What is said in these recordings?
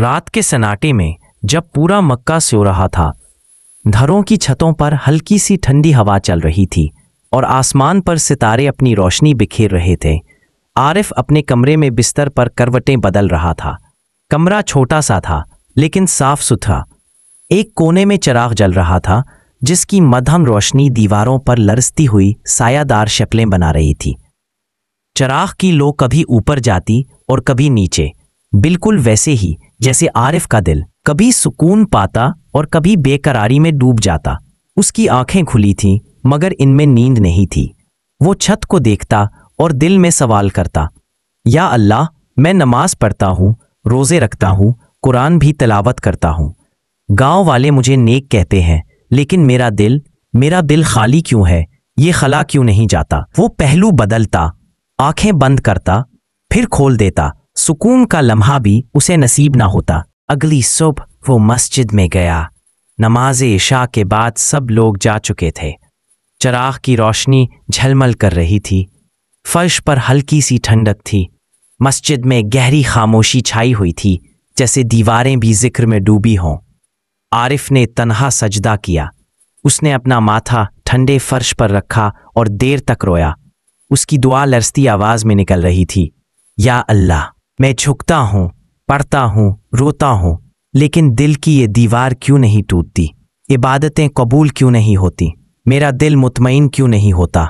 رات کے سناٹے میں جب پورا مکہ سو رہا تھا، گھروں کی چھتوں پر ہلکی سی ٹھنڈی ہوا چل رہی تھی اور آسمان پر ستارے اپنی روشنی بکھیر رہے تھے، عارف اپنے کمرے میں بستر پر کروٹیں بدل رہا تھا۔ کمرہ چھوٹا سا تھا لیکن صاف ستھرا۔ ایک کونے میں چراغ جل رہا تھا جس کی مدھم روشنی دیواروں پر لرزتی ہوئی سایہ دار شکلیں بنا رہی تھی۔ چراغ کی لو کبھی اوپر جاتی اور کبھی نیچے، بالکل ویسے ہی جیسے عارف کا دل کبھی سکون پاتا اور کبھی بے قراری میں ڈوب جاتا۔ اس کی آنکھیں کھلی تھیں مگر ان میں نیند نہیں تھی۔ وہ چھت کو دیکھتا اور دل میں سوال کرتا، یا اللہ، میں نماز پڑھتا ہوں، روزے رکھتا ہوں، قرآن بھی تلاوت کرتا ہوں، گاؤں والے مجھے نیک کہتے ہیں، لیکن میرا دل خالی کیوں ہے؟ یہ خلا کیوں نہیں جاتا؟ وہ پہلو بدلتا، آنکھیں بند کرتا، پھر کھول دیتا، سکون کا لمحہ بھی اسے نصیب نہ ہوتا۔ اگلی صبح وہ مسجد میں گیا۔ نماز عشاء کے بعد سب لوگ جا چکے تھے۔ چراغ کی روشنی جھلمل کر رہی تھی، فرش پر ہلکی سی ٹھنڈک تھی، مسجد میں گہری خاموشی چھائی ہوئی تھی، جیسے دیواریں بھی ذکر میں ڈوبی ہوں۔ عارف نے تنہا سجدہ کیا۔ اس نے اپنا ماتھا ٹھنڈے فرش پر رکھا اور دیر تک رویا۔ اس کی دعا لرزتی آواز میں نکل رہی تھی، یا اللہ، میں جھکتا ہوں، پڑھتا ہوں، روتا ہوں، لیکن دل کی یہ دیوار کیوں نہیں ٹوٹتی؟ عبادتیں قبول کیوں نہیں ہوتی؟ میرا دل مطمئن کیوں نہیں ہوتا؟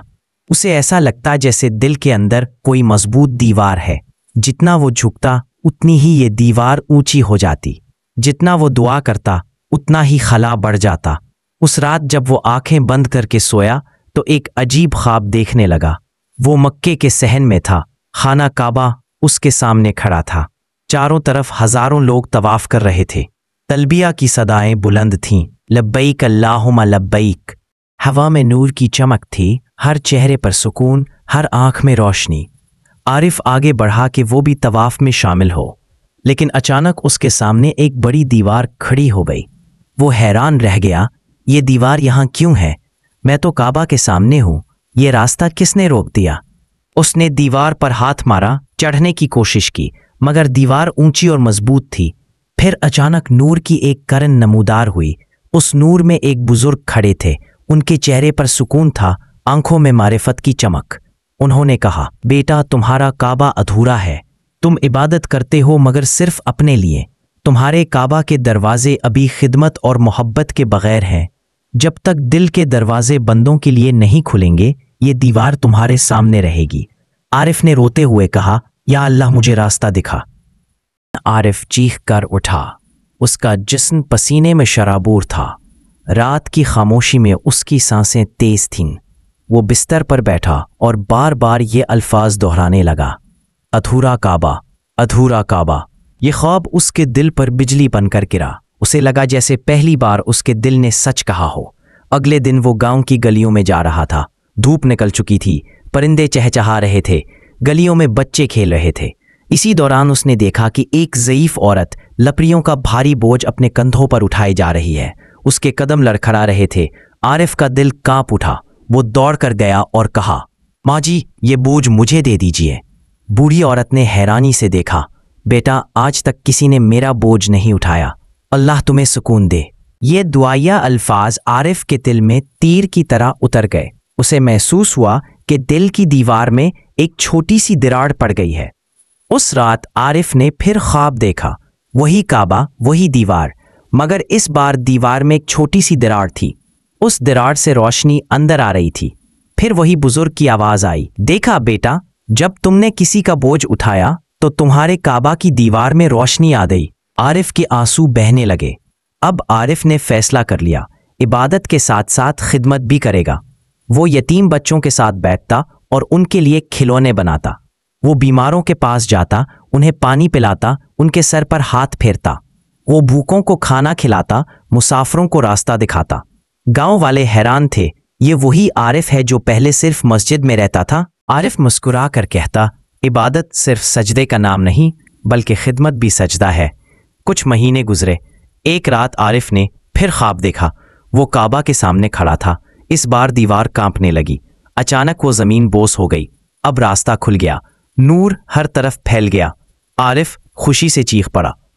اسے ایسا لگتا جیسے دل کے اندر کوئی مضبوط دیوار ہے۔ جتنا وہ جھکتا اتنی ہی یہ دیوار اونچی ہو جاتی، جتنا وہ دعا کرتا اتنا ہی خلا بڑھ جاتا۔ اس رات جب وہ آنکھیں بند کر کے سویا تو ایک عجیب خواب دیکھنے لگا۔ وہ مکے کے صحن میں تھا، خانہ کعبہ اس کے سامنے کھڑا تھا، چاروں طرف ہزاروں لوگ طواف کر رہے تھے، تلبیہ کی صدائیں بلند تھیں، لبیک اللہم لبیک۔ ہوا میں نور کی چمک تھی، ہر چہرے پر سکون، ہر آنکھ میں روشنی۔ عارف آگے بڑھا کہ وہ بھی طواف میں شامل ہو، لیکن اچانک اس کے سامنے ایک بڑی دیوار کھڑی ہو گئی۔ وہ حیران رہ گیا، یہ دیوار یہاں کیوں ہے؟ میں تو کعبہ کے سامنے ہوں، یہ راستہ کس نے روک دیا؟ اس نے دیوار پر ہاتھ مارا، چڑھنے کی کوشش کی، مگر دیوار اونچی اور مضبوط تھی۔ پھر اچانک نور کی ایک کرن نمودار ہوئی۔ اس نور میں ایک بزرگ کھڑے تھے، ان کے چہرے پر سکون تھا، آنکھوں میں معرفت کی چمک۔ انہوں نے کہا، بیٹا، تمہارا کعبہ ادھورا ہے، تم عبادت کرتے ہو مگر صرف اپنے لیے۔ تمہارے کعبہ کے دروازے ابھی خدمت اور محبت کے بغیر ہیں۔ جب تک دل کے دروازے بندوں کے لیے نہیں کھلیں گے، یہ دیوار تمہارے سامنے رہے گی۔ عارف نے روتے ہوئے کہا، یا اللہ، مجھے راستہ دکھا۔ عارف چیخ کر اٹھا، اس کا جسم پسینے میں شرابور تھا۔ رات کی خاموشی میں اس کی سانسیں تیز تھیں۔ وہ بستر پر بیٹھا اور بار بار یہ الفاظ دہرانے لگا، ادھورا کعبہ، ادھورا کعبہ۔ یہ خواب اس کے دل پر بجلی بن کر گرا۔ اسے لگا جیسے پہلی بار اس کے دل نے سچ کہا ہو۔ اگلے دن وہ گاؤں کی گلیوں میں جا رہا تھا۔ دھوپ نکل چکی تھی، پرندے چہچہا رہے تھے، گلیوں میں بچے کھیل رہے تھے۔ اسی دوران اس نے دیکھا کہ ایک ضعیف عورت لکڑیوں کا بھاری بوجھ اپنے کندھوں پر اٹھائی جا رہی ہے۔ اس کے قدم لڑکھڑا رہے تھے۔ عارف کا دل کانپ اٹھا۔ وہ دوڑ کر گیا اور کہا، ماں جی، یہ بوجھ مجھے دے دیجیے۔ بوڑھی عورت نے حیرانی سے دیکھا، بیٹا، آج تک کسی نے میرا بوجھ نہیں اٹھایا، اللہ تمہیں سکون دے۔ یہ دعائیہ الفاظ عارف کے دل میں تیر کی طرح اتر گئے۔ اسے محسوس ہوا کہ دل کی دیوار میں ایک چھوٹی سی دراڑ پڑ گئی ہے۔ اس رات عارف نے پھر خواب دیکھا، وہی کعبہ، وہی دیوار، مگر اس بار دیوار میں ایک چھوٹی سی دراڑ تھی۔ اس دراڑ سے روشنی اندر آ رہی تھی۔ پھر وہی بزرگ کی آواز آئی، دیکھا بیٹا، جب تم نے کسی کا بوجھ اٹھایا تو تمہارے کعبہ کی دیوار میں روشنی آ گئی۔ عارف کے آنسو بہنے لگے۔ اب عارف نے فیصلہ کر لیا، عبادت کے ساتھ ساتھ خدمت بھی کرے گا۔ وہ یتیم بچوں کے ساتھ بیٹھتا اور ان کے لیے کھلونے بناتا۔ وہ بیماروں کے پاس جاتا، انہیں پانی پلاتا، ان کے سر پر ہاتھ پھیرتا۔ وہ بھوکوں کو کھانا کھلاتا، مسافروں کو راستہ دکھاتا۔ گاؤں والے حیران تھے، یہ وہی عارف ہے جو پہلے صرف مسجد میں رہتا تھا۔ عارف مسکرا کر کہتا، عبادت صرف سجدے کا نام نہیں بلکہ خدمت بھی سجدہ ہے۔ کچھ مہینے گزرے۔ ایک رات عارف نے پھر خواب دیکھا۔ وہ کعبہ کے سامنے کھڑا تھا۔ اس بار دیوار کانپنے لگی۔ اچانک وہ زمین بوس ہو گئی۔ اب راستہ کھل گیا، نور ہر طرف پھیل گیا۔ عارف خوشی سے چیخ پڑا،